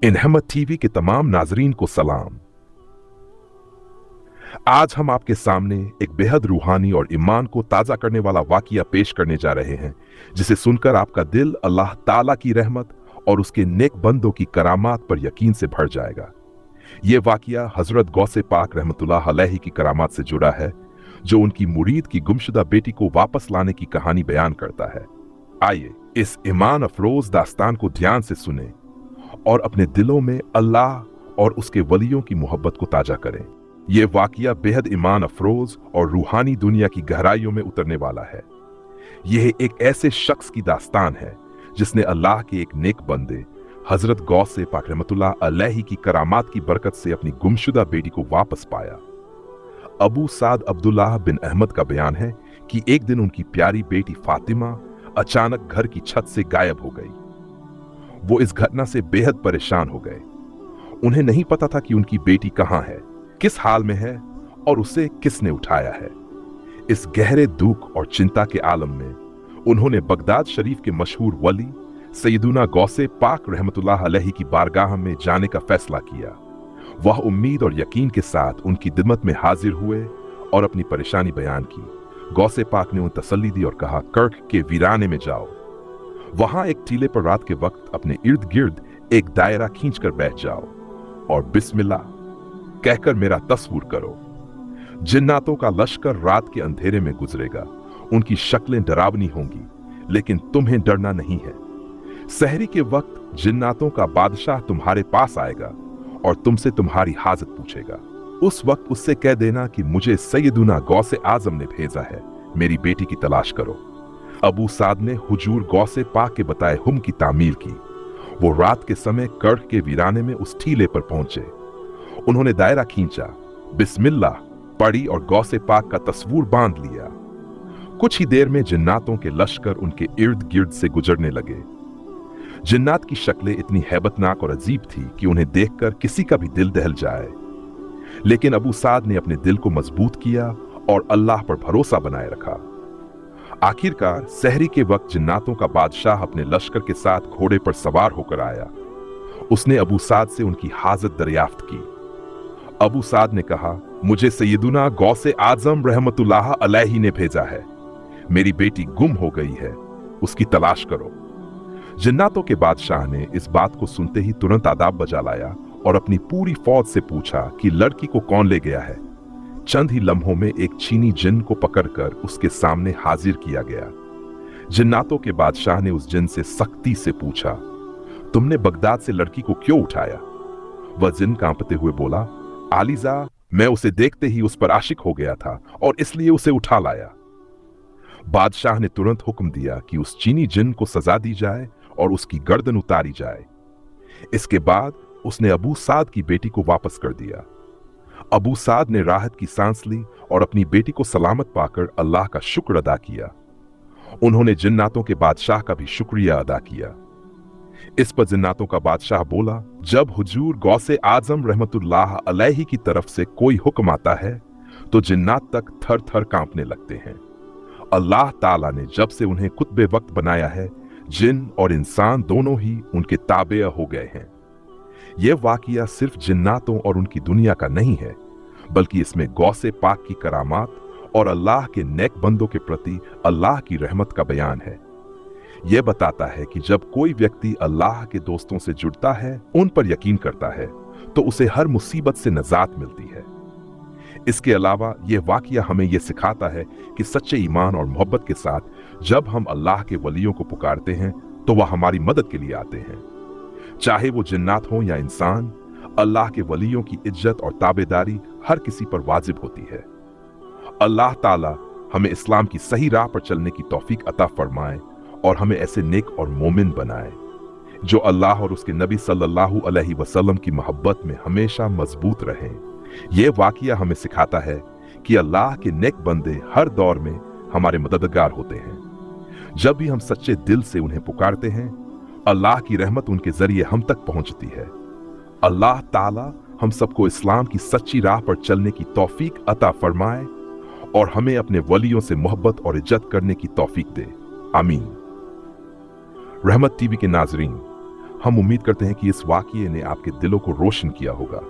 इनहमत TV के तमाम नाजरीन को सलाम। आज हम आपके सामने एक बेहद रूहानी और ईमान को ताजा करने वाला वाकिया पेश करने जा रहे हैं, जिसे सुनकर आपका दिल अल्लाह ताला की रहमत और उसके नेक बंदों की करामात पर यकीन से भर जाएगा। ये वाकिया हजरत गौसे पाक रहमतुल्लाह अलैहि की करामात से जुड़ा है, जो उनकी मुरीद की गुमशुदा बेटी को वापस लाने की कहानी बयान करता है। आइए इस ईमान अफरोज दास्तान को ध्यान से सुने और अपने दिलों में अल्लाह और उसके वलियों की मोहब्बत को ताजा करें। यह वाकिया बेहद ईमान अफरोज और रूहानी दुनिया की गहराइयों में उतरने वाला है। यह एक ऐसे शख्स की दास्तान है जिसने अल्लाह के एक नेक बंदे हजरत गौसे पाक रहमतुल्लाह अलैहि की करामात की बरकत से अपनी गुमशुदा बेटी को वापस पाया। अबू साद अब्दुल्लाह बिन अहमद का बयान है कि एक दिन उनकी प्यारी बेटी फातिमा अचानक घर की छत से गायब हो गई। वो इस घटना से बेहद परेशान हो गए। उन्हें नहीं पता था कि उनकी बेटी कहां है, किस हाल में है और उसे किसने उठाया है। इस गहरे दुख और चिंता के आलम में उन्होंने बगदाद शरीफ के मशहूर वली सैयदुना गौसे पाक रहमतुल्लाह अलैहि की बारगाह में जाने का फैसला किया। वह उम्मीद और यकीन के साथ उनकी खिदमत में हाजिर हुए और अपनी परेशानी बयान की। गौसे पाक ने उन्हें तसल्ली दी और कहा, कर्क के वीराने में जाओ, वहां एक टीले पर रात के वक्त अपने इर्द गिर्द एक दायरा खींचकर बैठ जाओ और बिस्मिल्लाह कहकर मेरा तस्वुर करो। जिन्नातों का लश्कर रात के अंधेरे में गुजरेगा। उनकी शक्लें डरावनी होंगी, लेकिन तुम्हें डरना नहीं है। सहरी के वक्त जिन्नातों का बादशाह तुम्हारे पास आएगा और तुमसे तुम्हारी हाजत पूछेगा। उस वक्त उससे कह देना कि मुझे सैयदुना गौसे आजम ने भेजा है, मेरी बेटी की तलाश करो। अबू साद ने हुजूर गौसे पाक के बताए हुक्म की तामील की। वो रात के समय कर्क के वीराने में उस टीले पर पहुंचे। उन्होंने दायरा खींचा, बिस्मिल्लाह पढ़ी और गौसे पाक का तस्वूर बांध लिया। कुछ ही देर में जिन्नातों के लश्कर उनके इर्द गिर्द से गुजरने लगे। जिन्नात की शक्लें इतनी हैबतनाक और अजीब थी कि उन्हें देखकर किसी का भी दिल दहल जाए। लेकिन अबू साद ने अपने दिल को मजबूत किया और अल्लाह पर भरोसा बनाए रखा। आखिरकार सहरी के वक्त जिन्नातों का बादशाह अपने लश्कर के साथ घोड़े पर सवार होकर आया। उसने अबू साद से उनकी हाजत दरियाफ्त की। अबू साद ने कहा, मुझे सैयदुना गौसे आजम रहमतुल्लाह अलैहि ने भेजा है। मेरी बेटी गुम हो गई है, उसकी तलाश करो। जिन्नातों के बादशाह ने इस बात को सुनते ही तुरंत आदाब बजा लाया और अपनी पूरी फौज से पूछा कि लड़की को कौन ले गया है। चंद ही लम्हों में एक चीनी जिन को पकड़कर उसके सामने हाजिर किया गया। जिन्नातों के बादशाह ने उस जिन से सख्ती से पूछा, तुमने बगदाद से लड़की को क्यों उठाया? वह जिन कांपते हुए बोला, आलिजा, मैं उसे देखते ही उस पर आशिक हो गया था और इसलिए उसे उठा लाया। बादशाह ने तुरंत हुक्म दिया कि उस चीनी जिन को सजा दी जाए और उसकी गर्दन उतारी जाए। इसके बाद उसने अबू साद की बेटी को वापस कर दिया। अबू साद ने राहत की सांस ली और अपनी बेटी को सलामत पाकर अल्लाह का शुक्र अदा किया। उन्होंने जिन्नातों के बादशाह का भी शुक्रिया अदा किया। इस पर जिन्नातों का बादशाह बोला, जब हुजूर गौसे आजम रहमतुल्लाह अलैहि की तरफ से कोई हुक्म आता है तो जिन्नात तक थर थर कांपने लगते हैं। अल्लाह ताला ने जब से उन्हें कुतबे वक्त बनाया है, जिन और इंसान दोनों ही उनके ताबे हो गए हैं। यह वाकिया सिर्फ जिन्नातों और उनकी दुनिया का नहीं है, बल्कि इसमें गौसे पाक की करामात और अल्लाह के नेक बंदों के प्रति अल्लाह की रहमत का बयान है। यह बताता है कि जब कोई व्यक्ति अल्लाह के दोस्तों से जुड़ता है, उन पर यकीन करता है, तो उसे हर मुसीबत से नजात मिलती है। इसके अलावा यह वाकिया हमें यह सिखाता है कि सच्चे ईमान और मोहब्बत के साथ जब हम अल्लाह के वलियों को पुकारते हैं तो वह हमारी मदद के लिए आते हैं। चाहे वो जिन्नात हो या इंसान, अल्लाह के वलियों की इज्जत और ताबेदारी हर किसी पर वाजिब होती है। अल्लाह ताला हमें इस्लाम की सही राह पर चलने की तौफीक अता फरमाए और हमें ऐसे नेक और मोमिन बनाए जो अल्लाह और उसके नबी सल्लल्लाहु अलैहि वसल्लम की मोहब्बत में हमेशा मजबूत रहें। यह वाकिया हमें सिखाता है कि अल्लाह के नेक बंदे हर दौर में हमारे मददगार होते हैं। जब भी हम सच्चे दिल से उन्हें पुकारते हैं, अल्लाह की रहमत उनके जरिए हम तक पहुंचती है। अल्लाह ताला हम सबको इस्लाम की सच्ची राह पर चलने की तौफीक अता फरमाए और हमें अपने वलियों से मोहब्बत और इज्जत करने की तौफीक दे। आमीन। रहमत टीवी के नाजरीन, हम उम्मीद करते हैं कि इस वाकये ने आपके दिलों को रोशन किया होगा।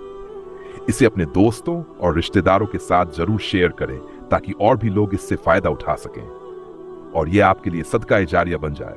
इसे अपने दोस्तों और रिश्तेदारों के साथ जरूर शेयर करें ताकि और भी लोग इससे फायदा उठा सकें और यह आपके लिए सदका ए जारिया बन जाए।